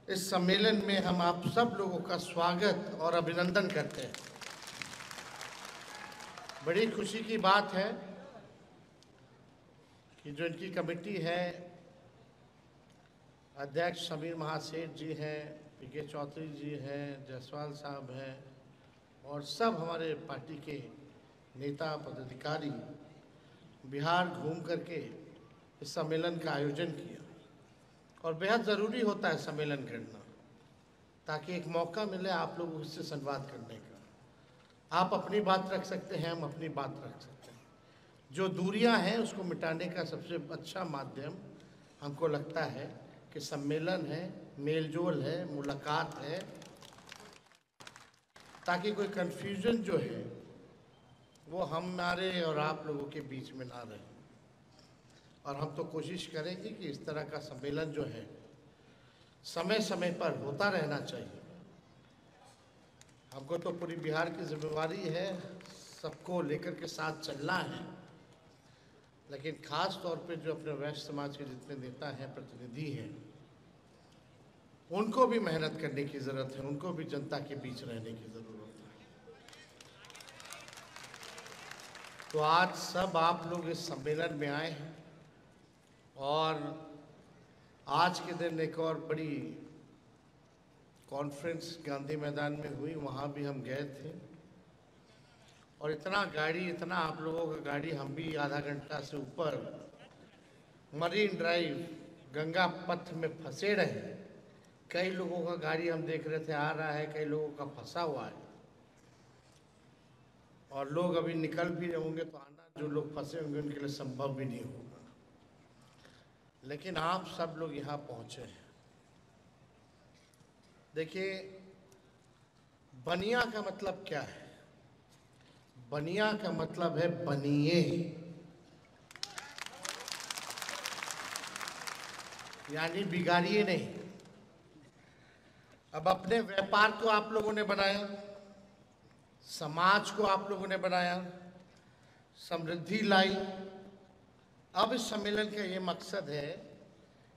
इस सम्मेलन में हम आप सब लोगों का स्वागत और अभिनंदन करते हैं। बड़ी खुशी की बात है कि जो इनकी कमेटी है, अध्यक्ष समीर महासेठ जी हैं, पीके चौधरी जी हैं, जायसवाल साहब हैं और सब हमारे पार्टी के नेता पदाधिकारी बिहार घूम करके इस सम्मेलन का आयोजन किया। और बेहद ज़रूरी होता है सम्मेलन करना, ताकि एक मौका मिले आप लोगों से संवाद करने का। आप अपनी बात रख सकते हैं, हम अपनी बात रख सकते हैं। जो दूरियां हैं उसको मिटाने का सबसे अच्छा माध्यम हमको लगता है कि सम्मेलन है, मेलजोल है, मुलाकात है, ताकि कोई कन्फ्यूजन जो है वो हमारे और आप लोगों के बीच में ना रहे। और हम तो कोशिश करेंगे कि इस तरह का सम्मेलन जो है समय समय पर होता रहना चाहिए। हमको तो पूरी बिहार की जिम्मेवारी है, सबको लेकर के साथ चलना है, लेकिन ख़ास तौर पे जो अपने वैश्य समाज के जितने नेता हैं, प्रतिनिधि हैं, उनको भी मेहनत करने की ज़रूरत है, उनको भी जनता के बीच रहने की ज़रूरत है। तो आज सब आप लोग इस सम्मेलन में आए हैं और आज के दिन एक और बड़ी कॉन्फ्रेंस गांधी मैदान में हुई, वहाँ भी हम गए थे। और इतना आप लोगों का गाड़ी, हम भी आधा घंटा से ऊपर मरीन ड्राइव गंगा पथ में फंसे रहे। कई लोगों का गाड़ी हम देख रहे थे आ रहा है, कई लोगों का फंसा हुआ है और लोग अभी निकल भी रहे होंगे, तो आना जो लोग फंसे होंगे उनके लिए संभव भी नहीं होगा। लेकिन आप सब लोग यहाँ पहुँचे हैं। देखिए, बनिया का मतलब क्या है? बनिया का मतलब है बनिए, यानी बिगाड़िए नहीं। अब अपने व्यापार को आप लोगों ने बनाया, समाज को आप लोगों ने बनाया, समृद्धि लाई। अब इस सम्मेलन का ये मकसद है,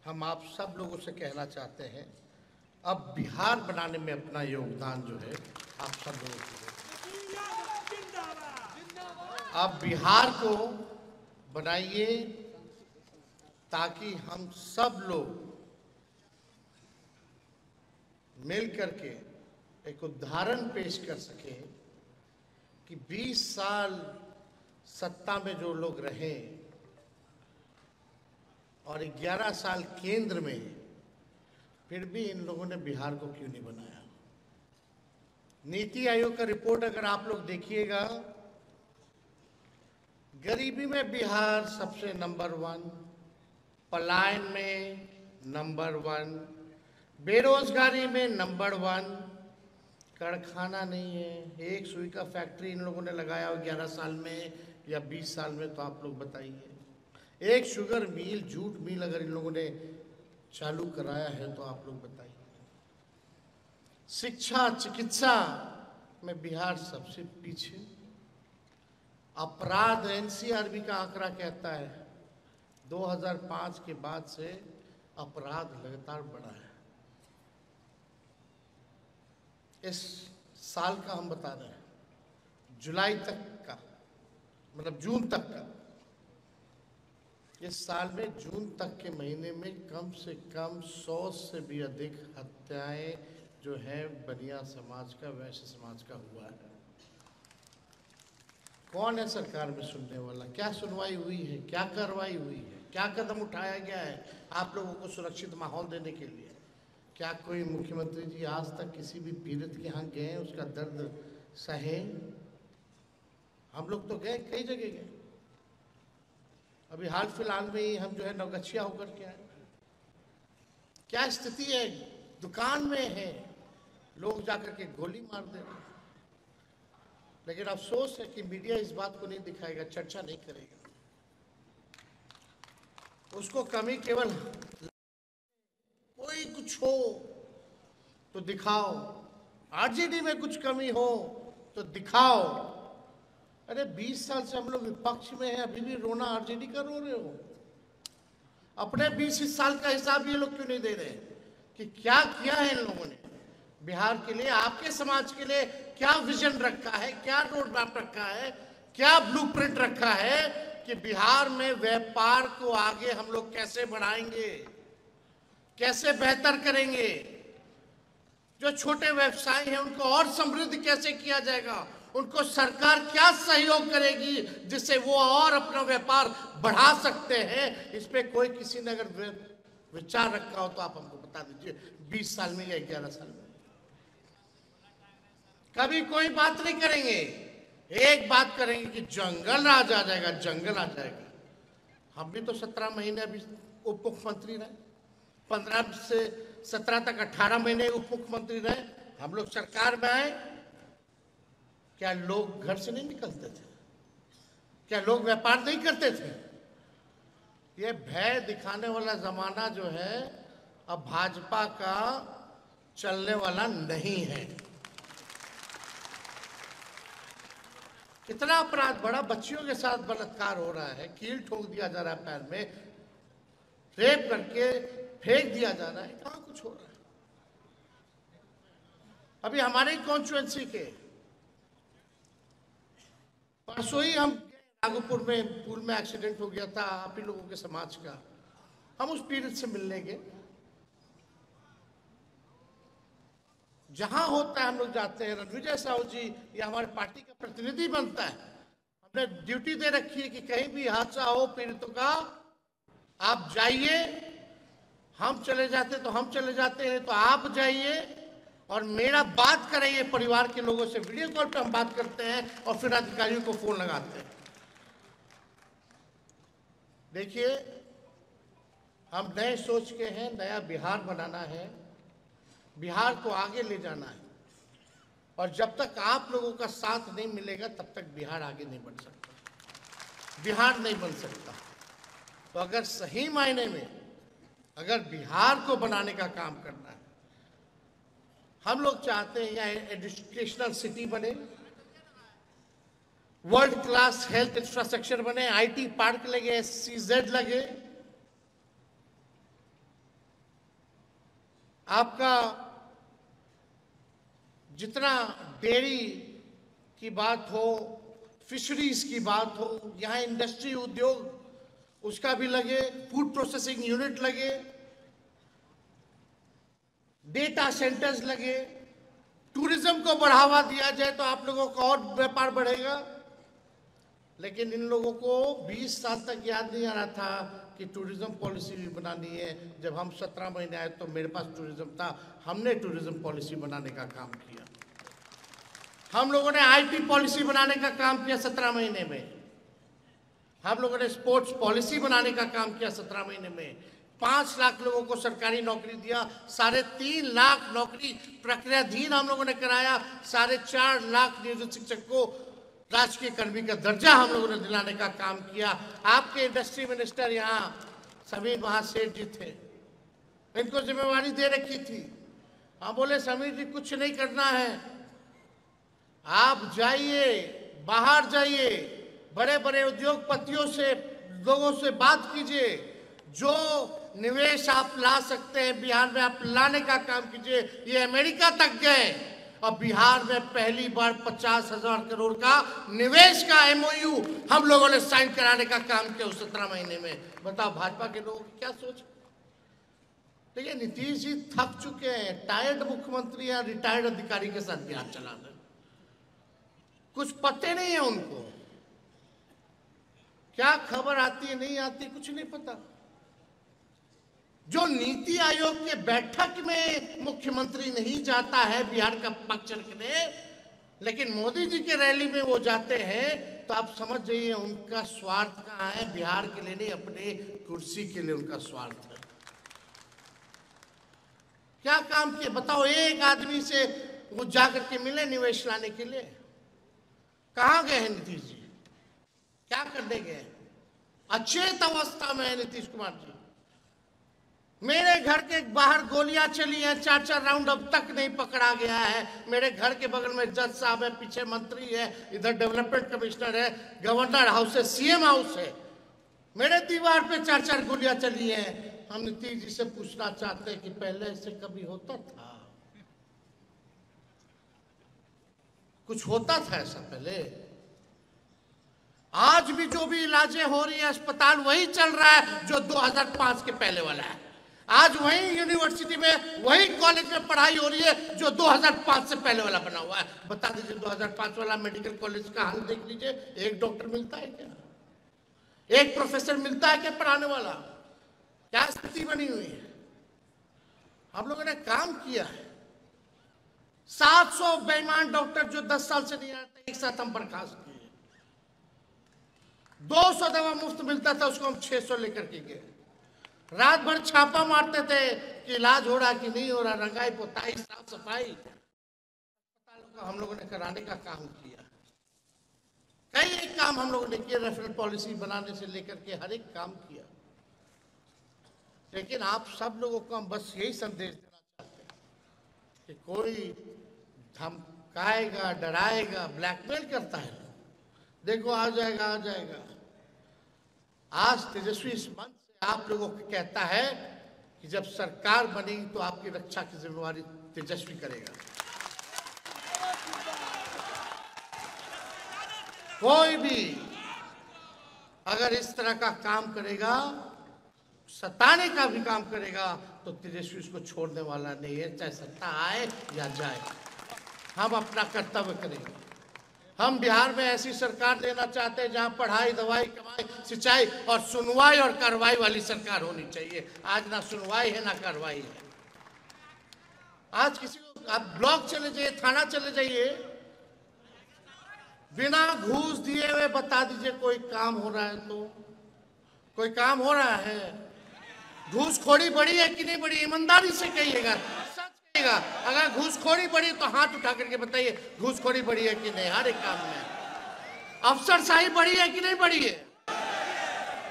हम आप सब लोगों से कहना चाहते हैं, अब बिहार बनाने में अपना योगदान जो है आप सब लोगों को, अब बिहार को बनाइए ताकि हम सब लोग मिल करके एक उदाहरण पेश कर सकें कि 20 साल सत्ता में जो लोग रहे और 11 साल केंद्र में, फिर भी इन लोगों ने बिहार को क्यों नहीं बनाया। नीति आयोग का रिपोर्ट अगर आप लोग देखिएगा, गरीबी में बिहार सबसे नंबर 1, पलायन में नंबर 1, बेरोजगारी में नंबर 1, कारखाना नहीं है, एक सुई का फैक्ट्री इन लोगों ने लगाया हो 11 साल में या 20 साल में, तो आप लोग बताइए। एक शुगर मिल, जूट मिल अगर इन लोगों ने चालू कराया है तो आप लोग बताइए। शिक्षा चिकित्सा में बिहार सबसे पीछे। अपराध, एनसीआरबी का आंकड़ा कहता है 2005 के बाद से अपराध लगातार बढ़ा है। इस साल का हम बता रहे हैं, जुलाई तक का, मतलब जून तक का, इस साल में जून तक के महीने में कम से कम 100 से भी अधिक हत्याएं जो हैं बनिया समाज का, वैश्य समाज का हुआ है। कौन है सरकार में सुनने वाला? क्या सुनवाई हुई है? क्या कार्रवाई हुई है? क्या कदम उठाया गया है आप लोगों को सुरक्षित माहौल देने के लिए? क्या कोई मुख्यमंत्री जी आज तक किसी भी पीड़ित के यहाँ गए, उसका दर्द सहे? हम लोग तो गए, कई जगह गए। अभी हाल फिलहाल में ही हम जो है नवगछिया होकर के आए। क्या स्थिति है? दुकान में है, लोग जाकर के गोली मार दे रहे। लेकिन अफसोस है कि मीडिया इस बात को नहीं दिखाएगा, चर्चा नहीं करेगा। उसको कमी केवल कोई कुछ हो तो दिखाओ, आरजेडी में कुछ कमी हो तो दिखाओ। अरे 20 साल से हम लोग विपक्ष में हैं, अभी भी रोना आरजेडी का रो रहे हो? अपने 20 साल का हिसाब ये लोग क्यों नहीं दे रहे कि क्या किया है इन लोगों ने बिहार के लिए, आपके समाज के लिए क्या विजन रखा है, क्या रोड मैप रखा है, क्या ब्लूप्रिंट रखा है कि बिहार में व्यापार को आगे हम लोग कैसे बढ़ाएंगे, कैसे बेहतर करेंगे, जो छोटे व्यवसाय हैं उनको और समृद्ध कैसे किया जाएगा, उनको सरकार क्या सहयोग करेगी जिससे वो और अपना व्यापार बढ़ा सकते हैं। इस पे कोई किसी ने अगर विचार रखा हो तो आप हमको बता दीजिए, 20 साल में या 11 साल में। कभी कोई बात नहीं करेंगे, एक बात करेंगे कि जंगल राज आ जाएगा, जंगल आ जाएगा। हम भी तो 17 महीने अभी उप मुख्यमंत्री रहे, 15 से 17 तक 18 महीने उप मुख्यमंत्री रहे। हम लोग सरकार में आए, क्या लोग घर से नहीं निकलते थे? क्या लोग व्यापार नहीं करते थे? ये भय दिखाने वाला जमाना जो है अब भाजपा का चलने वाला नहीं है। कितना अपराध बड़ा, बच्चियों के साथ बलात्कार हो रहा है, कील ठोक दिया जा रहा है पैर में, रेप करके फेंक दिया जा रहा है, कहां कुछ हो रहा है। अभी हमारे कॉन्स्टिट्यूएंसी के परसों ही हम नागपुर में पुल में एक्सीडेंट हो गया था, आप ही लोगों के समाज का, हम उस पीड़ित से मिलने गए। जहां होता है हम लोग जाते हैं। रणविजय साहू जी ये हमारे पार्टी का प्रतिनिधि बनता है, हमने ड्यूटी दे रखी है कि कहीं भी हादसा हो पीड़ितों का आप जाइए। हम चले जाते तो हम चले जाते हैं, तो आप जाइए और मेरा बात कराइए परिवार के लोगों से। वीडियो कॉल पे हम बात करते हैं और फिर अधिकारियों को फोन लगाते हैं। देखिए, हम नए सोच के हैं, नया बिहार बनाना है, बिहार को आगे ले जाना है। और जब तक आप लोगों का साथ नहीं मिलेगा तब तक बिहार आगे नहीं बढ़ सकता, बिहार नहीं बन सकता। तो अगर सही मायने में अगर बिहार को बनाने का काम करना है, हम लोग चाहते हैं यहाँ एजुकेशनल सिटी बने, वर्ल्ड क्लास हेल्थ इंफ्रास्ट्रक्चर बने, आईटी पार्क लगे, SEZ लगे, आपका जितना डेयरी की बात हो, फिशरीज की बात हो, यहाँ इंडस्ट्री उद्योग उसका भी लगे, फूड प्रोसेसिंग यूनिट लगे, डेटा सेंटर्स लगे, टूरिज्म को बढ़ावा दिया जाए तो आप लोगों का और व्यापार बढ़ेगा। लेकिन इन लोगों को 20 साल तक याद नहीं आ रहा था कि टूरिज्म पॉलिसी भी बनानी है। जब हम 17 महीने आए तो मेरे पास टूरिज्म था, हमने टूरिज्म पॉलिसी बनाने का काम किया। हम लोगों ने IT पॉलिसी बनाने का काम किया 17 महीने में। हम लोगों ने स्पोर्ट्स पॉलिसी बनाने का काम किया 17 महीने में। 5 लाख लोगों को सरकारी नौकरी दिया, 3.5 लाख नौकरी प्रक्रियाधीन हम लोगों ने कराया, 4.5 लाख नियोजित शिक्षक को राजकीय कर्मी का दर्जा हम लोगों ने दिलाने का काम किया। आपके इंडस्ट्री मिनिस्टर यहाँ समीर महासेठ जी थे, इनको जिम्मेवारी दे रखी थी। हम बोले समीर जी कुछ नहीं करना है, आप जाइए, बाहर जाइए, बड़े बड़े उद्योगपतियों से, लोगों से बात कीजिए, जो निवेश आप ला सकते हैं बिहार में आप लाने का काम कीजिए। ये अमेरिका तक गए और बिहार में पहली बार 50,000 करोड़ का निवेश का MOU हम लोगों ने साइन कराने का काम किया उस 17 महीने में। बताओ भाजपा के लोगों की क्या सोच। देखिए, नीतीश जी थक चुके हैं, टायर्ड मुख्यमंत्री या रिटायर्ड अधिकारी के साथ बिहार चला रहे, कुछ पते नहीं है उनको, क्या खबर आती है नहीं आती कुछ नहीं पता। जो नीति आयोग के बैठक में मुख्यमंत्री नहीं जाता है बिहार का पक्ष रखने, लेकिन मोदी जी के रैली में वो जाते हैं, तो आप समझ जाइए उनका स्वार्थ कहाँ है। बिहार के लिए नहीं, अपने कुर्सी के लिए उनका स्वार्थ है। क्या काम किए बताओ, एक आदमी से वो जाकर के मिले निवेश लाने के लिए? कहाँ गए हैं नीतीश जी, क्या करने गए? अचेत अवस्था में है नीतीश कुमार जी। मेरे घर के बाहर गोलियां चली हैं, 4-4 राउंड अब तक नहीं पकड़ा गया है। मेरे घर के बगल में जज साहब है, पीछे मंत्री है, इधर डेवलपमेंट कमिश्नर है, गवर्नर हाउस है, CM हाउस है। मेरे दीवार पे 4-4 गोलियां चली हैं हम नीतीश जी से पूछना चाहते हैं कि पहले ऐसे कभी होता था? कुछ होता था ऐसा पहले? आज भी जो भी इलाजें हो रही है अस्पताल वही चल रहा है जो 2005 के पहले वाला है। आज वही यूनिवर्सिटी में, वही कॉलेज में पढ़ाई हो रही है जो 2005 से पहले वाला बना हुआ है। बता दीजिए 2005 वाला मेडिकल कॉलेज का हाल देख लीजिए, एक डॉक्टर मिलता है क्या? एक प्रोफेसर मिलता है क्या पढ़ाने वाला? क्या स्थिति बनी हुई है? हम लोगों ने काम किया है। 700 बेईमान डॉक्टर जो 10 साल से नहीं आते, एक साथ हम बर्खास्त किए। 200 दवा मुफ्त मिलता था, उसको हम 600 लेकर के गए। रात भर छापा मारते थे कि इलाज हो रहा कि नहीं हो रहा, रंगाई पोताई साफ सफाई अस्पतालों का हम लोगों ने कराने का काम किया। कई एक काम हम लोगों ने किया, रेफरल पॉलिसी बनाने से लेकर के हर एक काम किया। लेकिन आप सब लोगों को हम बस यही संदेश देना चाहते हैं कि कोई धमकाएगा, डराएगा, ब्लैकमेल करता है, देखो आ जाएगा आ जाएगा। आज तेजस्वी इस मंच से आप लोगों को कहता है कि जब सरकार बनी तो आपकी रक्षा की जिम्मेवारी तेजस्वी करेगा। कोई भी अगर इस तरह का काम करेगा, सताने का भी काम करेगा, तो तेजस्वी उसको छोड़ने वाला नहीं है, चाहे सत्ता आए या जाए। हम अपना कर्तव्य करेंगे। हम बिहार में ऐसी सरकार देना चाहते हैं जहां पढ़ाई, दवाई, कमाई, सिंचाई और सुनवाई और कार्रवाई वाली सरकार होनी चाहिए। आज ना सुनवाई है ना कार्रवाई है। आज किसी को आप ब्लॉक चले जाइए, थाना चले जाइए, बिना घूस दिए हुए बता दीजिए कोई काम हो रहा है तो कोई काम हो रहा है? घूसखोरी बढ़ी है कि नहीं बढ़ी? ईमानदारी से कहिएगा, सच कहिएगा। अगर घूसखोरी बढ़ी तो हाथ उठा करके बताइए घूसखोरी बढ़ी है कि नहीं हर एक काम में। अफसरशाही बढ़ी है कि नहीं बढ़ी है?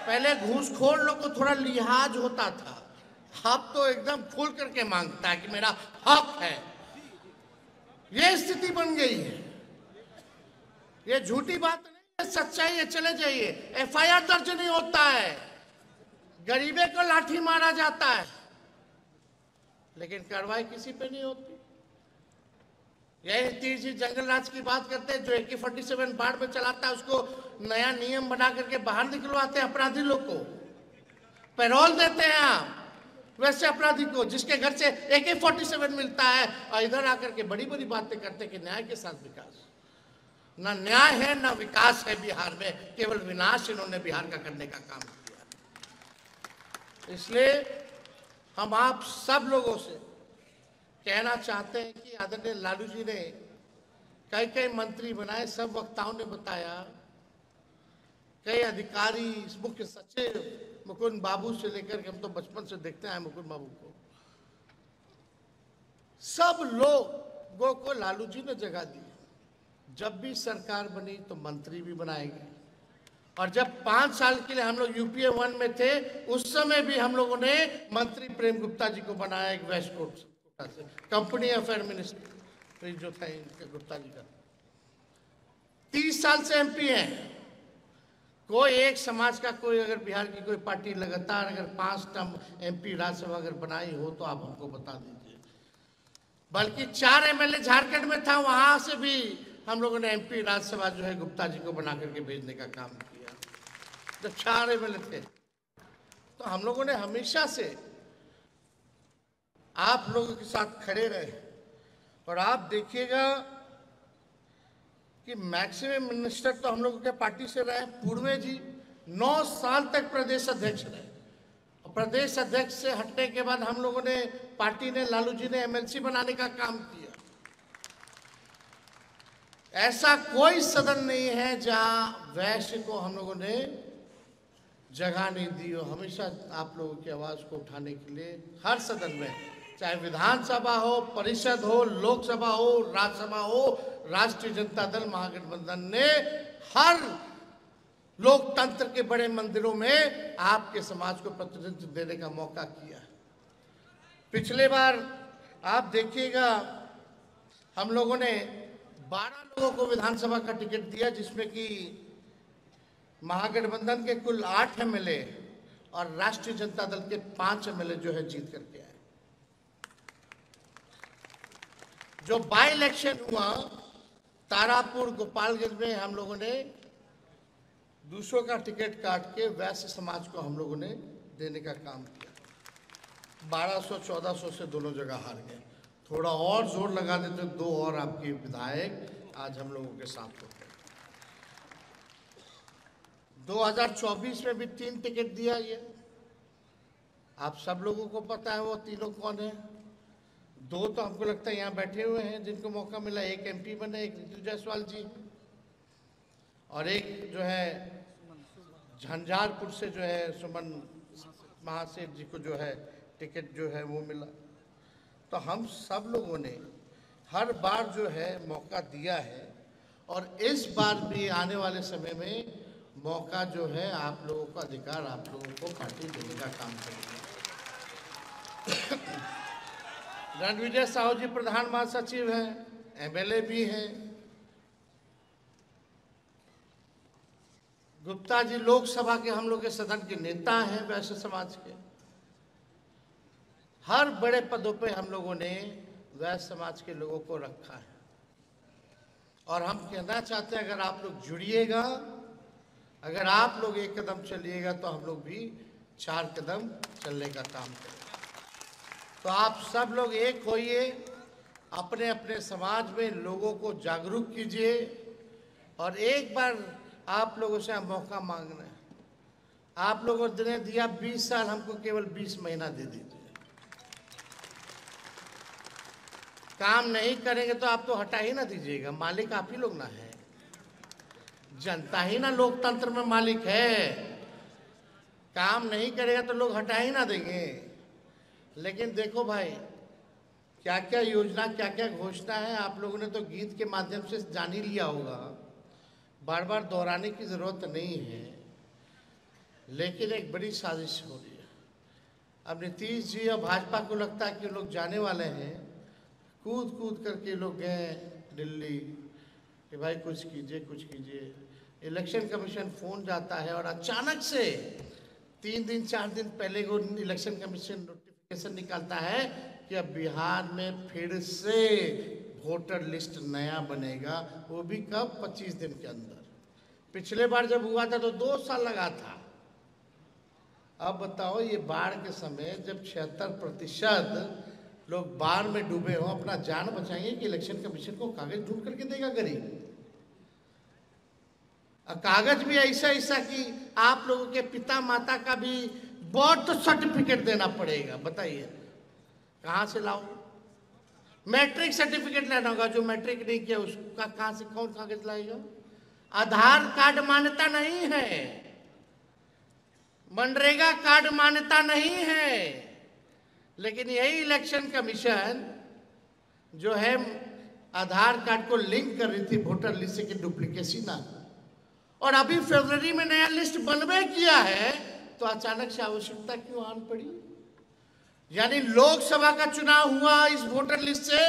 पहले घूसखोर लोग को थोड़ा लिहाज होता था, अब तो एकदम खुल करके मांगता है कि मेरा हक है। ये स्थिति बन गई है। ये झूठी बात नहीं है, सच्चाई है। चले जाइए, एफआईआर दर्ज नहीं होता है, गरीबे को लाठी मारा जाता है, लेकिन कार्रवाई किसी पे नहीं होती। यही नीतीश जी जंगल राज की बात करते हैं, जो AK-47 बाढ़ में चलाता है उसको नया नियम बना करके बाहर निकलवाते हैं अपराधी लोग को, पैरोल देते हैं आप वैसे अपराधी को जिसके घर से AK-47 मिलता है, और इधर आकर के बड़ी बड़ी बातें करते हैं कि न्याय के साथ विकास। ना न्याय है ना विकास है बिहार में, केवल विनाश इन्होंने बिहार का करने का काम किया। इसलिए हम आप सब लोगों से कहना चाहते हैं कि आदरणीय लालू जी ने कई कई मंत्री बनाए, सब वक्ताओं ने बताया, कई अधिकारी, मुख्य सचिव मुकुंद बाबू से लेकर के, हम तो बचपन से देखते हैं मुकुंद बाबू को, सब लोगों को लालू जी ने जगह दी। जब भी सरकार बनी तो मंत्री भी बनाएंगे, और जब 5 साल के लिए हम लोग UPA 1 में थे उस समय भी हम लोगों ने मंत्री प्रेम गुप्ता जी को बनाया, एक वेस्ट कोटा से, कंपनी अफेयर मिनिस्टर जो था इनके गुप्ता जी का। 30 साल से MP हैं। कोई एक समाज का कोई अगर बिहार की कोई पार्टी लगातार अगर 5 टर्म MP राज्यसभा अगर बनाई हो तो आप हमको बता दीजिए। बल्कि 4 MLA झारखंड में था, वहां से भी हम लोगों ने MP राज्यसभा जो है गुप्ता जी को बना करके भेजने का काम किया। जब 4 MLA थे तो हम लोगों ने हमेशा से आप लोगों के साथ खड़े रहे। और आप देखिएगा कि मैक्सिमम मिनिस्टर तो हम लोगों के पार्टी से रहे। पूर्वे जी 9 साल तक प्रदेश अध्यक्ष रहे, और प्रदेश अध्यक्ष से हटने के बाद हम लोगों ने, पार्टी ने, लालू जी ने MLC बनाने का काम किया। ऐसा कोई सदन नहीं है जहां वैश्य को हम लोगों ने जगह नहीं दी हो। हमेशा आप लोगों की आवाज को उठाने के लिए हर सदन में, चाहे विधानसभा हो, परिषद हो, लोकसभा हो, राज्यसभा हो, राष्ट्रीय जनता दल महागठबंधन ने हर लोकतंत्र के बड़े मंदिरों में आपके समाज को प्रतिनिधित्व देने का मौका किया। पिछले बार आप देखिएगा हम लोगों ने 12 लोगों को विधानसभा का टिकट दिया, जिसमें कि महागठबंधन के कुल 8 MLA और राष्ट्रीय जनता दल के 5 एमएलए जो है जीत करके आए। जो बाई इलेक्शन हुआ तारापुर गोपालगंज में, हम लोगों ने दूसरों का टिकट काट के वैश्य समाज को हम लोगों ने देने का काम किया। 1200-1400 से दोनों जगह हार गए। थोड़ा और जोर लगा देते 2 और आपके विधायक आज हम लोगों के साथ होते। 2024 में भी 3 टिकट दिया ये, आप सब लोगों को पता है वो तीनों कौन है। 2 तो हमको लगता है यहाँ बैठे हुए हैं जिनको मौका मिला, एक एमपी बने, एक ऋतु जायसवाल जी, और एक जो है झंझारपुर से जो है सुमन महासेठ जी को जो है टिकट जो है वो मिला। तो हम सब लोगों ने हर बार जो है मौका दिया है, और इस बार भी आने वाले समय में मौका जो है आप लोगों का अधिकार आप लोगों को पार्टी देने का काम करेगी। रणविजय साहू जी प्रधान महासचिव हैं, एमएलए भी हैं। गुप्ता जी लोकसभा के हम लोग के सदन के नेता हैं वैश्य समाज के। हर बड़े पदों पे हम लोगों ने वैश्य समाज के लोगों को रखा है, और हम कहना चाहते हैं अगर आप लोग जुड़िएगा, अगर आप लोग 1 कदम चलिएगा तो हम लोग भी 4 कदम चलने का काम करेंगे। तो आप सब लोग एक होइए, अपने अपने समाज में लोगों को जागरूक कीजिए, और एक बार आप लोगों से मौका मांगना है। आप लोगों ने दिया 20 साल, हमको केवल 20 महीना दे दीजिए। काम नहीं करेंगे तो आप तो हटा ही ना दीजिएगा, मालिक आप ही लोग ना है, जनता ही ना लोकतंत्र में मालिक है। काम नहीं करेगा तो लोग हटा ही ना देंगे। लेकिन देखो भाई, क्या क्या योजना, क्या क्या घोषणा है, आप लोगों ने तो गीत के माध्यम से जान ही लिया होगा, बार बार दोहराने की जरूरत नहीं है। लेकिन एक बड़ी साजिश हो रही है। अब नीतीश जी और भाजपा को लगता है कि लोग जाने वाले हैं, कूद कूद करके लोग गए दिल्ली कि भाई कुछ कीजिए कुछ कीजिए। इलेक्शन कमीशन फोन जाता है, और अचानक से 3 दिन 4 दिन पहले को इलेक्शन कमीशन नोटिफिकेशन निकालता है कि अब बिहार में फिर से वोटर लिस्ट नया बनेगा, वो भी कब? 25 दिन के अंदर। पिछले बार जब हुआ था तो 2 साल लगा था। अब बताओ, ये बाढ़ के समय जब 76% लोग बाढ़ में डूबे हो, अपना जान बचाएंगे कि इलेक्शन कमीशन को कागज ढूंढ करके देगा गरीब? कागज भी ऐसा ऐसा कि आप लोगों के पिता माता का भी बर्थ सर्टिफिकेट देना पड़ेगा। बताइए कहाँ से लाओ? मैट्रिक सर्टिफिकेट लेना होगा, जो मैट्रिक नहीं किया उसका कहाँ से कौन कागज लाएगा? आधार कार्ड मान्यता नहीं है, मनरेगा कार्ड मान्यता नहीं है। लेकिन यही इलेक्शन कमीशन जो है आधार कार्ड को लिंक कर रही थी वोटर लिस्ट से कि डुप्लीकेसी ना, और अभी फरवरी में नया लिस्ट बनवे किया है, तो अचानक से आवश्यकता क्यों आन पड़ी? यानी लोकसभा का चुनाव हुआ इस वोटर लिस्ट से,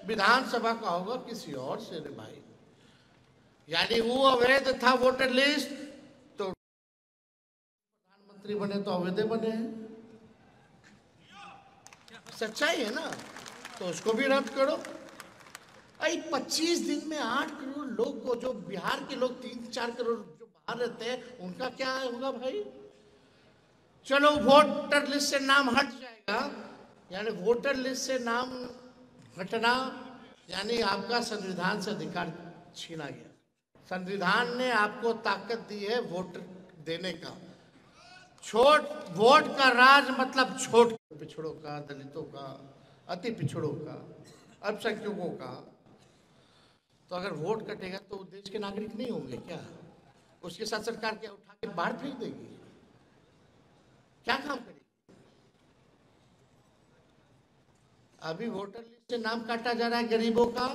विधानसभा का होगा किसी और से रे भाई। यानी वो अवैध था वोटर लिस्ट, तो प्रधानमंत्री बने तो अवैध बने हैं। सच्चाई है ना, तो उसको भी रद्द करो। 25 दिन में 8 करोड़ लोग को, जो बिहार के लोग 3-4 करोड़ जो बाहर रहते हैं, उनका क्या होगा भाई? चलो वोटर लिस्ट से नाम हट जाएगा, यानी वोटर लिस्ट से नाम हटना यानी आपका संविधान से अधिकार छीना गया। संविधान ने आपको ताकत दी है वोट देने का। छोट वोट का राज मतलब छोट पिछड़ों का, दलितों का, अति पिछड़ों का, अल्पसंख्यकों का। तो अगर वोट कटेगा तो देश के नागरिक नहीं होंगे क्या? उसके साथ सरकार क्या उठा के बाहर फेंक देगी? क्या काम करेगी? अभी वोटर लिस्ट से नाम काटा जा रहा है गरीबों का,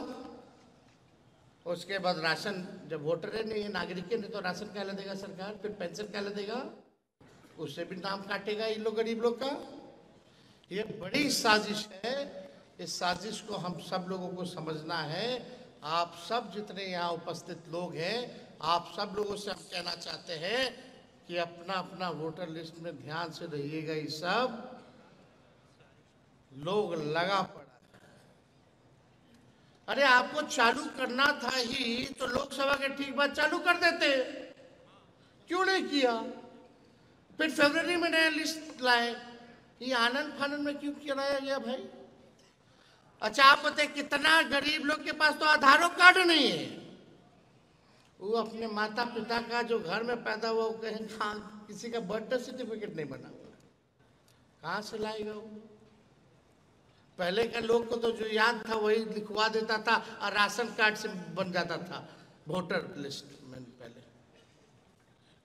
उसके बाद राशन, जब वोटर है नहीं है, नागरिक है नहीं, तो राशन क्या देगा सरकार? फिर पेंशन क्या देगा? उससे भी नाम काटेगा इन लोग गरीब लोग का। ये बड़ी साजिश है। इस साजिश को हम सब लोगों को समझना है। आप सब जितने यहाँ उपस्थित लोग हैं, आप सब लोगों से हम कहना चाहते हैं कि अपना अपना वोटर लिस्ट में ध्यान से रहिएगा। ये सब लोग लगा पड़ा है। अरे आपको चालू करना था ही तो लोकसभा के ठीक बाद चालू कर देते, क्यों नहीं किया? फिर फरवरी में नया लिस्ट लाए, ये आनंद फानंद में क्यों कराया गया भाई? अच्छा, आप बताए कितना गरीब लोग के पास तो आधार कार्ड नहीं है, वो अपने माता पिता का जो घर में पैदा हुआ, वो कहीं कहाँ किसी का बर्थ सर्टिफिकेट नहीं बना हुआ, कहाँ से लाएगा वो? पहले के लोग को तो जो याद था वही लिखवा देता था और राशन कार्ड से बन जाता था वोटर लिस्ट में। पहले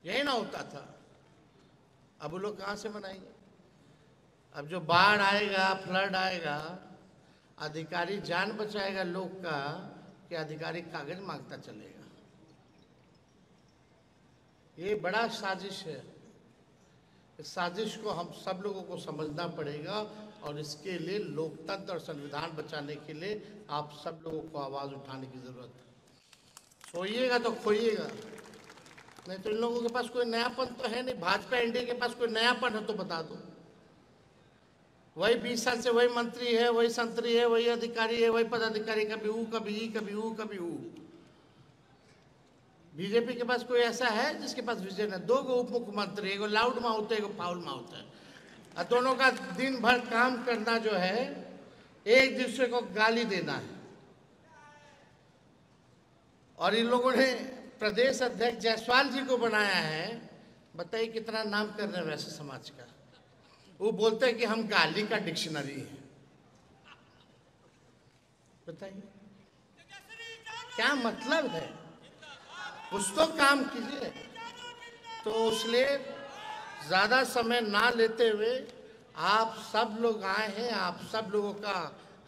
यही ना होता था, अब वो लोग कहाँ से बनाएंगे? अब जो बाढ़ आएगा, फ्लड आएगा, अधिकारी जान बचाएगा लोग का कि अधिकारी कागज मांगता चलेगा। ये बड़ा साजिश है। इस साजिश को हम सब लोगों को समझना पड़ेगा और इसके लिए लोकतंत्र और संविधान बचाने के लिए आप सब लोगों को आवाज उठाने की जरूरत है। सोइएगा तो खोइएगा, नहीं तो इन लोगों के पास कोई नयापन तो है नहीं। भाजपा एनडीए के पास कोई नयापन है तो बता दो। वही 20 साल से वही मंत्री है, वही संतरी है, वही अधिकारी है, वही पदाधिकारी, कभी ऊ कभी ई, कभी ऊ कभी ऊ। बीजेपी के पास कोई ऐसा है जिसके पास विजन है? 2 उप मुख्यमंत्री, एगो लाउड माउथ है, एगो फाउल माउथ है, और दोनों का दिन भर काम करना जो है एक दूसरे को गाली देना है। और इन लोगों ने प्रदेश अध्यक्ष जायसवाल जी को बनाया है, बताइए कितना नाम कर रहे हैं वैसे समाज का। वो बोलते हैं कि हम गाली का डिक्शनरी है, बताइए क्या मतलब है? कुछ तो काम कीजिए। तो इसलिए ज़्यादा समय ना लेते हुए आप सब लोग आए हैं, आप सब लोगों का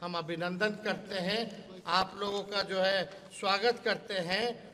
हम अभिनंदन करते हैं, आप लोगों का जो है स्वागत करते हैं।